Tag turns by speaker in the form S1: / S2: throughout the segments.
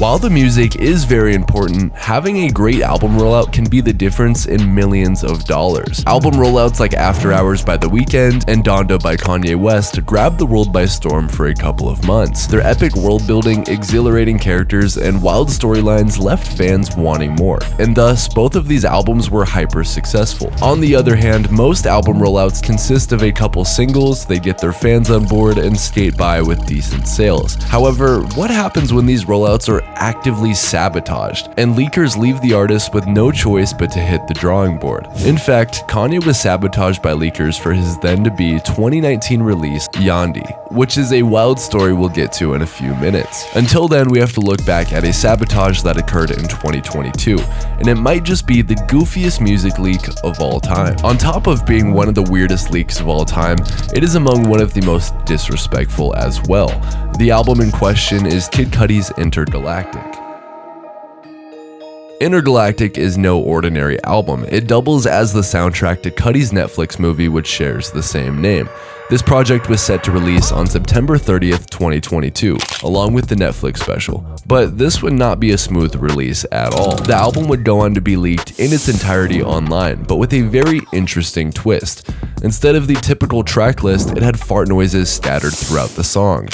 S1: While the music is very important, having a great album rollout can be the difference in millions of dollars. Album rollouts like After Hours by The Weeknd and Donda by Kanye West grabbed the world by storm for a couple of months. Their epic world building, exhilarating characters, and wild storylines left fans wanting more, and thus both of these albums were hyper successful. On the other hand, most album rollouts consist of a couple singles, they get their fans on board, and skate by with decent sales. However, what happens when these rollouts are actively sabotaged, and leakers leave the artist with no choice but to hit the drawing board? In fact, Kanye was sabotaged by leakers for his then-to-be 2019 release, Yandhi, which is a wild story we'll get to in a few minutes. Until then, we have to look back at a sabotage that occurred in 2022, and it might just be the goofiest music leak of all time. On top of being one of the weirdest leaks of all time, it is among one of the most disrespectful as well. The album in question is Kid Cudi's Intergalactic. Intergalactic is no ordinary album. It doubles as the soundtrack to Cudi's Netflix movie, which shares the same name. This project was set to release on September 30th, 2022, along with the Netflix special. But this would not be a smooth release at all. The album would go on to be leaked in its entirety online, but with a very interesting twist. Instead of the typical track list, it had fart noises scattered throughout the song.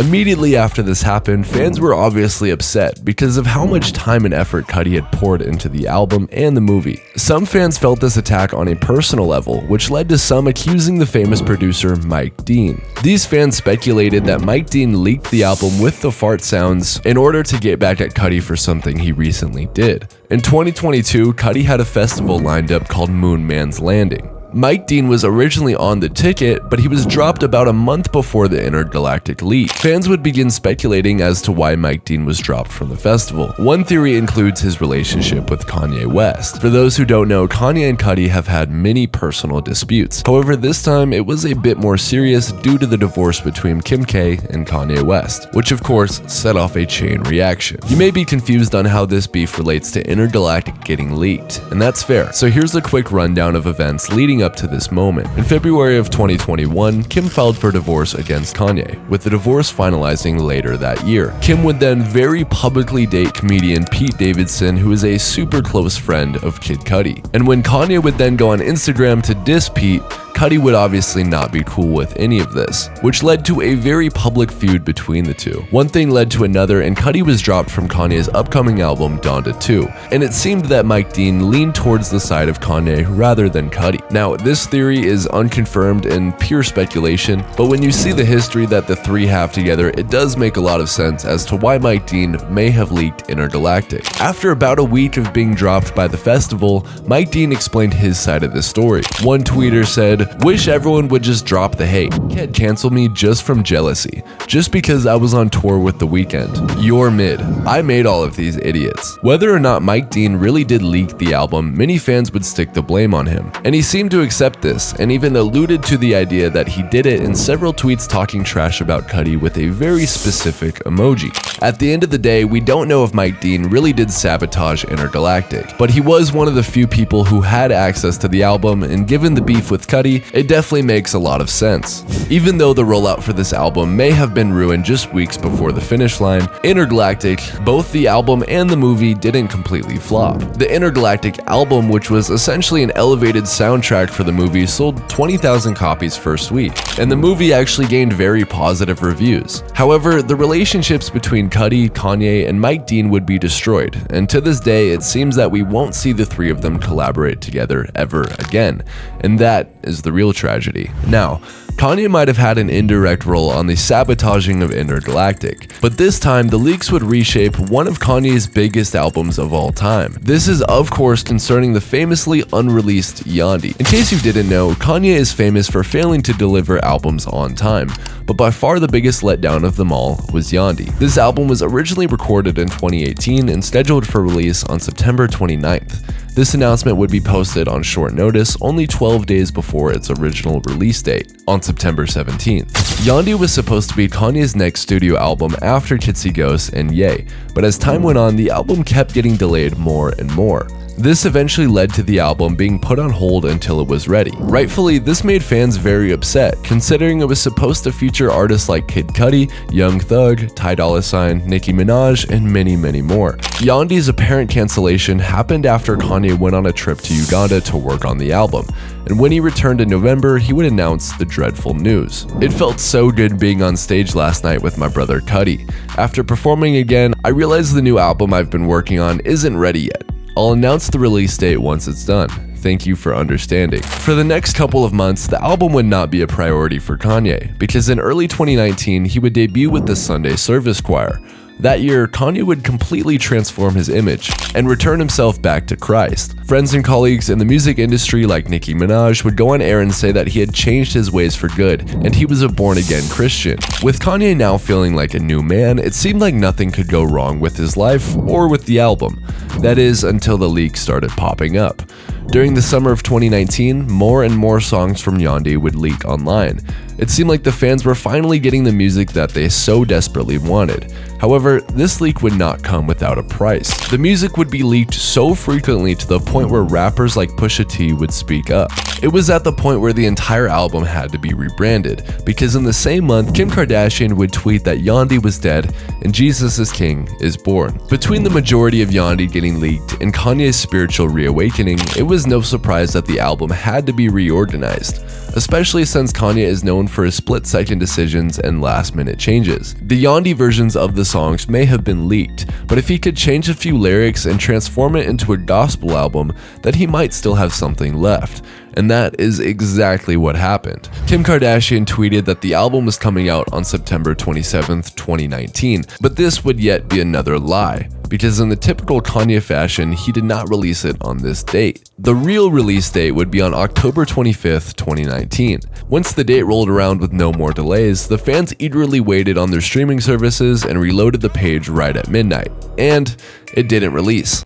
S1: Immediately after this happened, fans were obviously upset because of how much time and effort Cudi had poured into the album and the movie. Some fans felt this attack on a personal level, which led to some accusing the famous producer Mike Dean. These fans speculated that Mike Dean leaked the album with the fart sounds in order to get back at Cudi for something he recently did. In 2022, Cudi had a festival lined up called Moon Man's Landing. Mike Dean was originally on the ticket, but he was dropped about a month before the Intergalactic leak. Fans would begin speculating as to why Mike Dean was dropped from the festival. One theory includes his relationship with Kanye West. For those who don't know, Kanye and Cudi have had many personal disputes. However, this time it was a bit more serious due to the divorce between Kim K and Kanye West, which of course set off a chain reaction. You may be confused on how this beef relates to Intergalactic getting leaked, and that's fair. So here's a quick rundown of events leading up to this moment. In February of 2021, Kim filed for divorce against Kanye, with the divorce finalizing later that year. Kim would then very publicly date comedian Pete Davidson, who is a super close friend of Kid Cudi. And when Kanye would then go on Instagram to diss Pete, Cudi would obviously not be cool with any of this, which led to a very public feud between the two. One thing led to another, and Cudi was dropped from Kanye's upcoming album Donda 2, and it seemed that Mike Dean leaned towards the side of Kanye rather than Cudi. Now, this theory is unconfirmed and pure speculation, but when you see the history that the three have together, it does make a lot of sense as to why Mike Dean may have leaked Intergalactic. After about a week of being dropped by the festival, Mike Dean explained his side of the story. One tweeter said, "Wish everyone would just drop the hate. Can't cancel me just from jealousy. Just because I was on tour with The Weeknd. You're mid. I made all of these idiots." Whether or not Mike Dean really did leak the album, many fans would stick the blame on him. And he seemed to accept this, and even alluded to the idea that he did it in several tweets talking trash about Cudi with a very specific emoji. At the end of the day, we don't know if Mike Dean really did sabotage Intergalactic, but he was one of the few people who had access to the album, and given the beef with Cudi, it definitely makes a lot of sense. Even though the rollout for this album may have been ruined just weeks before the finish line, Intergalactic, both the album and the movie didn't completely flop. The Intergalactic album, which was essentially an elevated soundtrack for the movie, sold 20,000 copies first week, and the movie actually gained very positive reviews. However, the relationships between Cudi, Kanye, and Mike Dean would be destroyed, and to this day it seems that we won't see the three of them collaborate together ever again, and that is the real tragedy. Now, Kanye might have had an indirect role on the sabotaging of Intergalactic, but this time the leaks would reshape one of Kanye's biggest albums of all time. This is of course concerning the famously unreleased Yandhi. In case you didn't know, Kanye is famous for failing to deliver albums on time, but by far the biggest letdown of them all was Yandhi. This album was originally recorded in 2018 and scheduled for release on September 29th. This announcement would be posted on short notice, only 12 days before its original release date, on September 17th. Yandhi was supposed to be Kanye's next studio album after Kitsy Ghost and Ye, but as time went on, the album kept getting delayed more and more. This eventually led to the album being put on hold until it was ready. Rightfully, this made fans very upset, considering it was supposed to feature artists like Kid Cudi, Young Thug, Ty Dolla $ign, Nicki Minaj, and many, many more. Yandi's apparent cancellation happened after Kanye went on a trip to Uganda to work on the album, and when he returned in November, he would announce the dreadful news. It felt so good being on stage last night with my brother Cudi. After performing again, I realized the new album I've been working on isn't ready yet. I'll announce the release date once it's done. Thank you for understanding. For the next couple of months, the album would not be a priority for Kanye, because in early 2019, he would debut with the Sunday Service Choir. That year, Kanye would completely transform his image and return himself back to Christ. Friends and colleagues in the music industry like Nicki Minaj would go on air and say that he had changed his ways for good and he was a born-again Christian. With Kanye now feeling like a new man, it seemed like nothing could go wrong with his life or with the album. That is, until the leaks started popping up. During the summer of 2019, more and more songs from Yandhi would leak online. It seemed like the fans were finally getting the music that they so desperately wanted. However, this leak would not come without a price. The music would be leaked so frequently to the point where rappers like Pusha T would speak up. It was at the point where the entire album had to be rebranded, because in the same month, Kim Kardashian would tweet that Yandhi was dead and Jesus is King is born. Between the majority of Yandhi getting leaked and Kanye's spiritual reawakening, it was no surprise that the album had to be reorganized, especially since Kanye is known for his split-second decisions and last-minute changes. The Yandhi versions of the songs may have been leaked, but if he could change a few lyrics and transform it into a gospel album, then he might still have something left. And that is exactly what happened. Kim Kardashian tweeted that the album was coming out on September 27th, 2019, but this would yet be another lie, because in the typical Kanye fashion, he did not release it on this date. The real release date would be on October 25th, 2019. Once the date rolled around with no more delays, the fans eagerly waited on their streaming services and reloaded the page right at midnight. And it didn't release.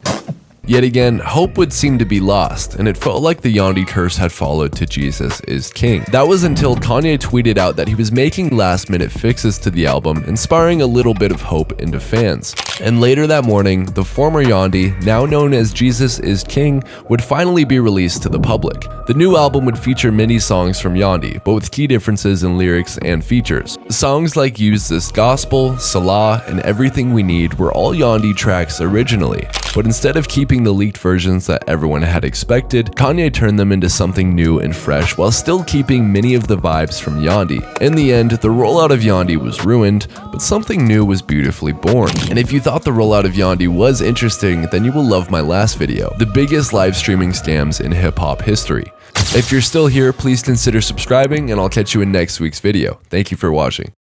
S1: Yet again, hope would seem to be lost, and it felt like the Yandhi curse had followed to Jesus is King. That was until Kanye tweeted out that he was making last-minute fixes to the album, inspiring a little bit of hope into fans. And later that morning, the former Yandhi, now known as Jesus is King, would finally be released to the public. The new album would feature many songs from Yandhi, but with key differences in lyrics and features. Songs like Use This Gospel, Salah, and Everything We Need were all Yandhi tracks originally, but instead of keeping the leaked versions that everyone had expected, Kanye turned them into something new and fresh while still keeping many of the vibes from Yandhi. In the end, the rollout of Yandhi was ruined, but something new was beautifully born. And if you thought the rollout of Yandhi was interesting, then you will love my last video, the biggest live streaming scams in hip-hop history. If you're still here, please consider subscribing and I'll catch you in next week's video. Thank you for watching.